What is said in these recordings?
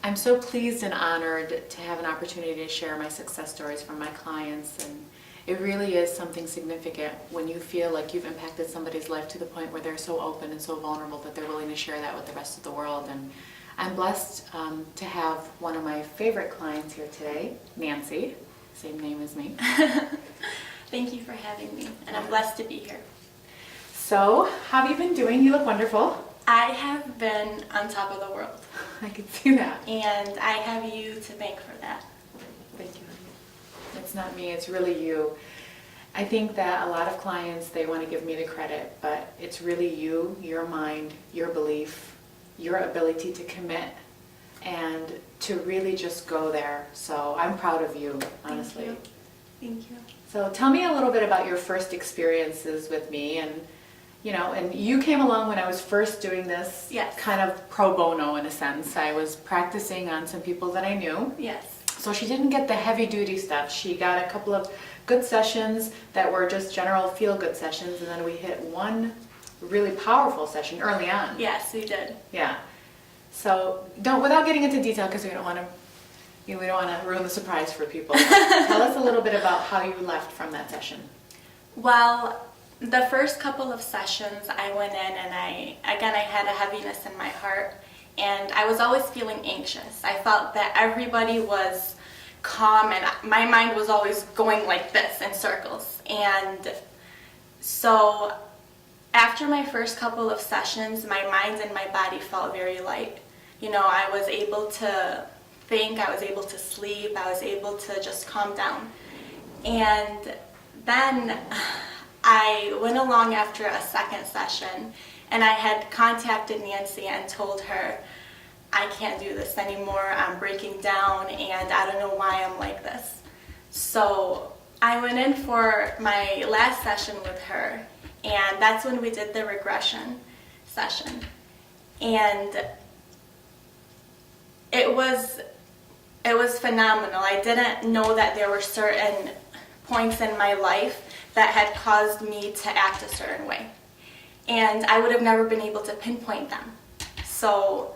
I'm so pleased and honored to have an opportunity to share my success stories from my clients, and it really is something significant when you feel like you've impacted somebody's life to the point where they're so open and so vulnerable that they're willing to share that with the rest of the world. And I'm blessed to have one of my favorite clients here today, Nancy, same name as me. Thank you for having me, and I'm blessed to be here. So, how have you been doing? You look wonderful. I have been on top of the world. I can see that. And I have you to thank for that. Thank you. It's not me, it's really you. I think that a lot of clients, they want to give me the credit, but it's really you, your mind, your belief, your ability to commit and to really just go there. So I'm proud of you, honestly. Thank you. So tell me a little bit about your first experiences with me, and and you came along when I was first doing this. Yes. Kind of pro bono in a sense. I was practicing on some people that I knew. Yes. So she didn't get the heavy duty stuff. She got a couple of good sessions that were just general feel good sessions, and then we hit one really powerful session early on. Yes, we did. Yeah. So without getting into detail, because we don't want to ruin the surprise for people. Tell us a little bit about how you left from that session. Well, the first couple of sessions I went in and I had a heaviness in my heart, and I was always feeling anxious. I felt that everybody was calm and my mind was always going like this in circles. And so after my first couple of sessions, my mind and my body felt very light. I was able to think, I was able to sleep, I was able to just calm down. And then I went along after a second session, and I had contacted Nancy and told her, I can't do this anymore, I'm breaking down, and I don't know why I'm like this. So I went in for my last session with her, and that's when we did the regression session. And it was phenomenal. I didn't know that there were certain points in my life that had caused me to act a certain way. And I would have never been able to pinpoint them. So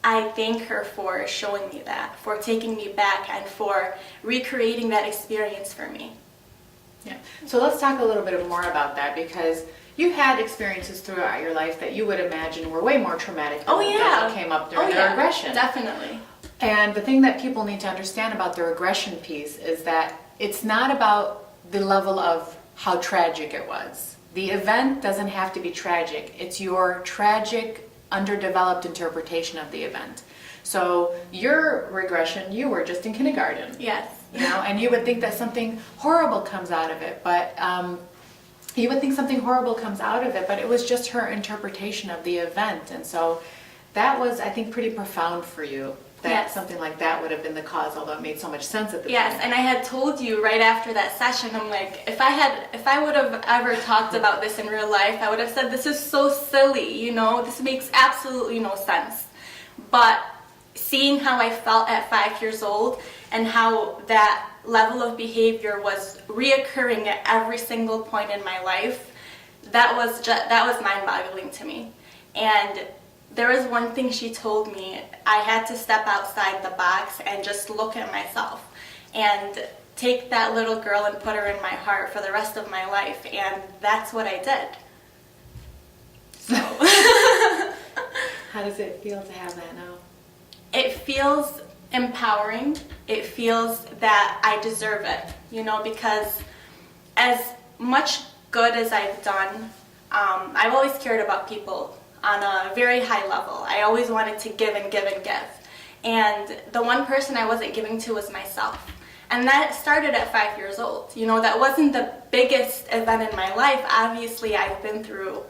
I thank her for showing me that, for taking me back, and for recreating that experience for me. Yeah. So let's talk a little bit more about that, because you've had experiences throughout your life that you would imagine were way more traumatic than what came up during the regression. Definitely. And the thing that people need to understand about the regression piece is that it's not about the level of how tragic it was. The event doesn't have to be tragic. It's your tragic, underdeveloped interpretation of the event. So your regression, you were just in kindergarten. Yes. And you would think that something horrible comes out of it, but you would think something horrible comes out of it, but it was just her interpretation of the event. And so that was, I think, pretty profound for you. That something like that would have been the cause, although it made so much sense at the time. Yes, and I had told you right after that session, I'm like, if I would have ever talked about this in real life, I would have said, this is so silly, this makes absolutely no sense. But seeing how I felt at 5 years old and how that level of behavior was reoccurring at every single point in my life, that was mind-boggling to me. And there was one thing she told me. I had to step outside the box and just look at myself and take that little girl and put her in my heart for the rest of my life, and that's what I did. So how does it feel to have that now? It feels empowering. It feels that I deserve it, because as much good as I've done, I've always cared about people on a very high level. I always wanted to give and give and give. And the one person I wasn't giving to was myself. And that started at 5 years old. That wasn't the biggest event in my life. Obviously, I've been through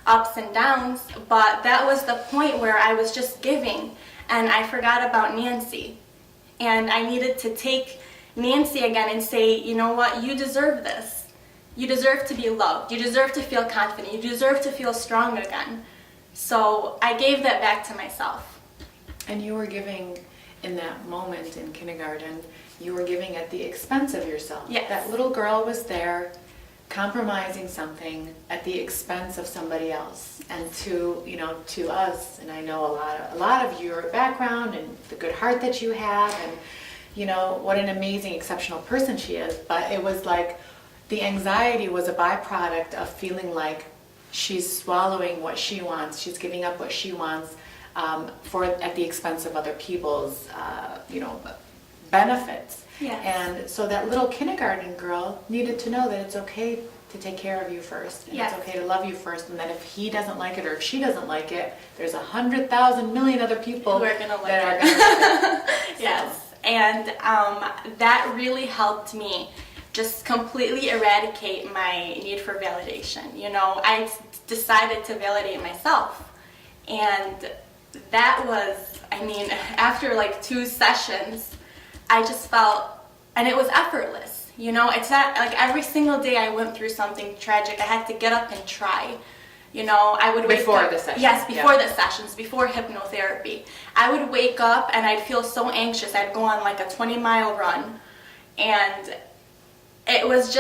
ups and downs, but that was the point where I was just giving, and I forgot about Nancy. And I needed to take Nancy again and say, you know what, you deserve this. You deserve to be loved. You deserve to feel confident. You deserve to feel strong again. So I gave that back to myself. And you were giving in that moment in kindergarten, you were giving at the expense of yourself. Yes. That little girl was there compromising something at the expense of somebody else. And to us, and I know a lot of your background and the good heart that you have, and what an amazing, exceptional person she is. But it was like the anxiety was a byproduct of feeling like she's swallowing what she wants, she's giving up what she wants, at the expense of other people's, benefits. Yes. And so that little kindergarten girl needed to know that it's okay to take care of you first, and Yes. it's okay to love you first, and that if he doesn't like it or if she doesn't like it, there's 100,000 million other people Who are gonna like that are it. gonna like it. Yes, and that really helped me just completely eradicate my need for validation. I decided to validate myself, and that was, after like 2 sessions, I just felt, and it was effortless. It's not like every single day I went through something tragic, I had to get up and try. I would wake Before up. the session. Yes, before Yeah. the sessions, before hypnotherapy. I would wake up and I'd feel so anxious. I'd go on like a 20-mile run, and it was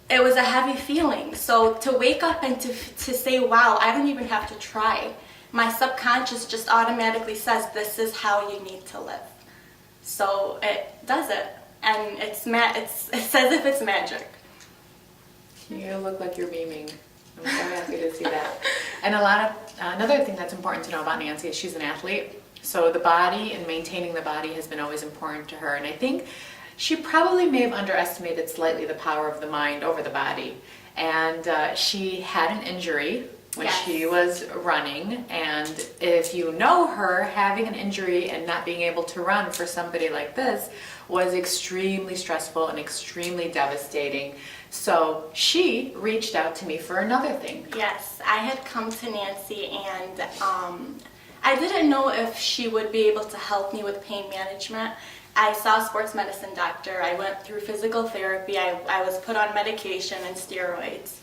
a heavy feeling. So to wake up and to say, wow, I don't even have to try. My subconscious just automatically says, this is how you need to live. So it does it. And it's as if it's magic. You look like you're beaming. I'm so happy to see that. And another thing that's important to know about Nancy is she's an athlete. So the body and maintaining the body has been always important to her. And I think she probably may have underestimated slightly the power of the mind over the body. And she had an injury when Yes. she was running. And if you know her, having an injury and not being able to run for somebody like this was extremely stressful and extremely devastating. So she reached out to me for another thing. Yes, I had come to Nancy, and I didn't know if she would be able to help me with pain management. I saw a sports medicine doctor. I went through physical therapy. I was put on medication and steroids.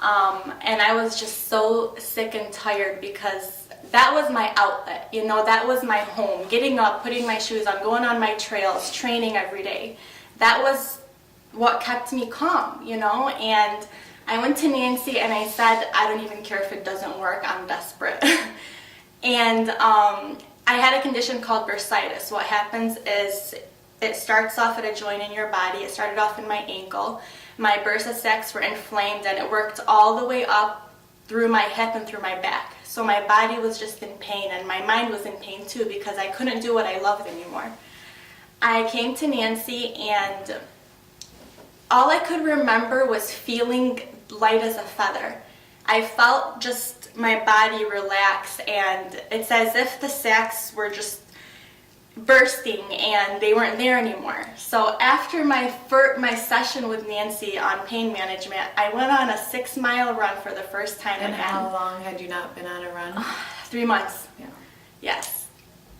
And I was just so sick and tired because that was my outlet. That was my home. Getting up, putting my shoes on, going on my trails, training every day. That was what kept me calm, And I went to Nancy and I said, I don't even care if it doesn't work. I'm desperate. And I had a condition called bursitis. What happens is it starts off at a joint in your body. It started off in my ankle. My bursa sacs were inflamed, and it worked all the way up through my hip and through my back. So my body was just in pain, and my mind was in pain too because I couldn't do what I loved anymore. I came to Nancy, and all I could remember was feeling light as a feather. I felt just my body relax, and it's as if the sacs were just bursting and they weren't there anymore. So after my session with Nancy on pain management, I went on a 6-mile run for the first time And again. how long had you not been on a run? 3 months. Yeah. Yes.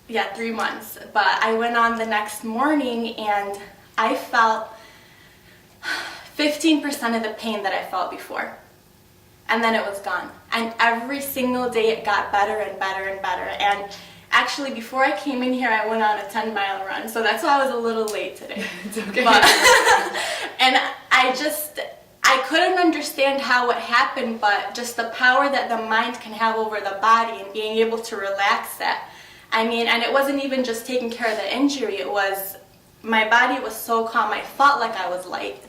Yeah, 3 months. But I went on the next morning and I felt 15% of the pain that I felt before. And then it was gone. And every single day it got better and better and better. And actually, before I came in here, I went on a 10-mile run. So that's why I was a little late today. It's okay. But, and I couldn't understand how it happened, but just the power that the mind can have over the body and being able to relax it. And it wasn't even just taking care of the injury. It was, my body was so calm. I felt like I was light.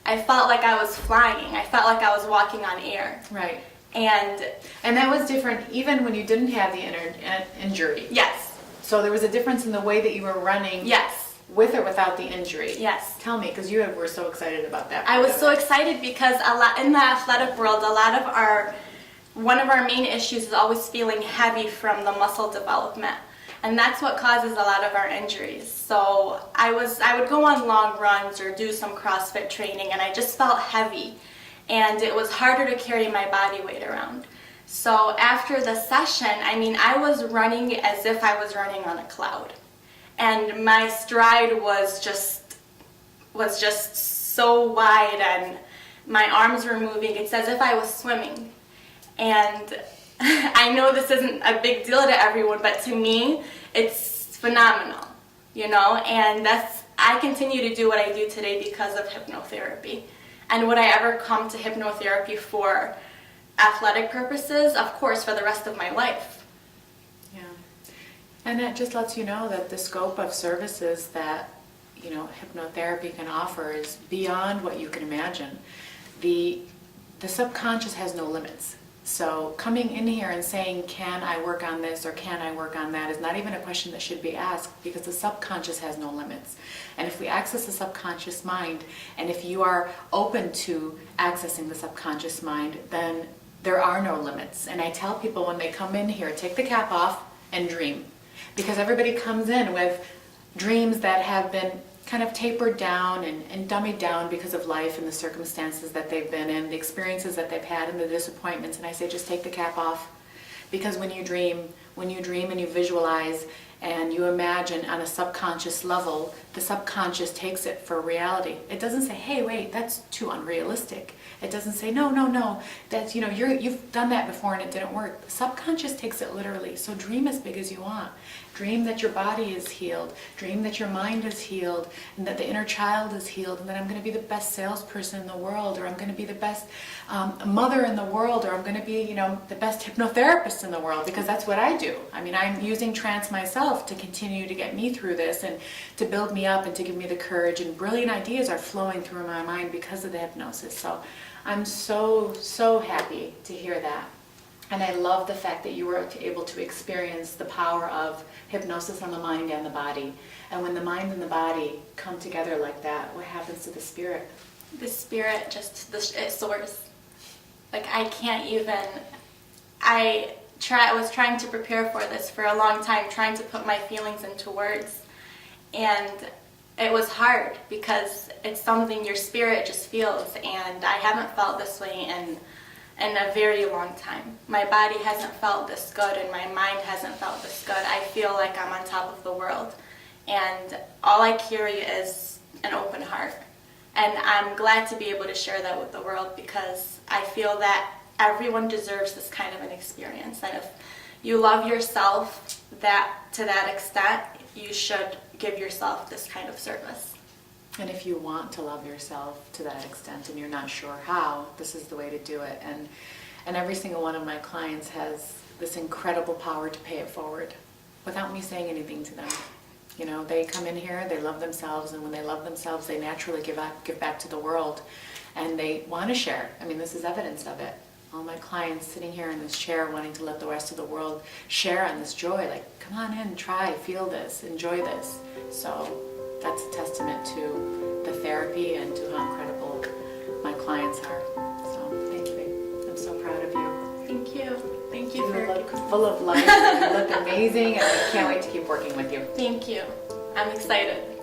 I felt like I was flying. I felt like I was walking on air. Right. And that was different even when you didn't have the injury. yes. So there was a difference in the way that you were running. Yes. With or without the injury. Yes. Tell me, because you were so excited about that. I was so excited because in the athletic world, one of our main issues is always feeling heavy from the muscle development. And that's what causes a lot of our injuries. So I would go on long runs or do some CrossFit training, and I just felt heavy. And it was harder to carry my body weight around. So after the session, I was running as if I was running on a cloud. And my stride was just so wide, and my arms were moving. It's as if I was swimming. And I know this isn't a big deal to everyone, but to me, it's phenomenal, And I continue to do what I do today because of hypnotherapy. And would I ever come to hypnotherapy for athletic purposes? Of course, for the rest of my life. Yeah. And that just lets you know that the scope of services that, hypnotherapy can offer is beyond what you can imagine. The subconscious has no limits. So coming in here and saying, can I work on this or can I work on that, is not even a question that should be asked, because the subconscious has no limits. And if we access the subconscious mind, and if you are open to accessing the subconscious mind, then there are no limits. And I tell people when they come in here, take the cap off and dream. Because everybody comes in with dreams that have been kind of tapered down and dummied down because of life and the circumstances that they've been in, the experiences that they've had and the disappointments. And I say, just take the cap off. Because when you dream and you visualize and you imagine on a subconscious level, the subconscious takes it for reality. It doesn't say, hey, wait, that's too unrealistic. It doesn't say, no, that's, you've done that before and it didn't work. The subconscious takes it literally. So dream as big as you want. Dream that your body is healed. Dream that your mind is healed, and that the inner child is healed, and that I'm going to be the best salesperson in the world, or I'm going to be the best mother in the world, or I'm going to be, the best hypnotherapist in the world, because that's what I do. I mean, I'm using trance myself to continue to get me through this and to build me up and to give me the courage, and brilliant ideas are flowing through my mind because of the hypnosis. So I'm so happy to hear that. And I love the fact that you were able to experience the power of hypnosis on the mind and the body. And when the mind and the body come together like that, what happens to the spirit? The spirit it soars. Like I can't even, I was trying to prepare for this for a long time, trying to put my feelings into words. And it was hard because it's something your spirit just feels, and I haven't felt this way in a very long time. My body hasn't felt this good and my mind hasn't felt this good. I feel like I'm on top of the world, and all I carry is an open heart. And I'm glad to be able to share that with the world, because I feel that everyone deserves this kind of an experience. And if you love yourself to that extent, you should give yourself this kind of service. And if you want to love yourself to that extent and you're not sure how, this is the way to do it. And every single one of my clients has this incredible power to pay it forward without me saying anything to them. They come in here, they love themselves, and when they love themselves, they naturally give back to the world, and they want to share. I mean, this is evidence of it. All my clients sitting here in this chair wanting to let the rest of the world share on this joy, like, come on in, try, feel this, enjoy this. So that's a testament to the therapy and to how incredible my clients are. So thank you, babe. I'm so proud of you. Thank you. Thank you You look full of life, and you look amazing, and I can't wait to keep working with you. Thank you. I'm excited.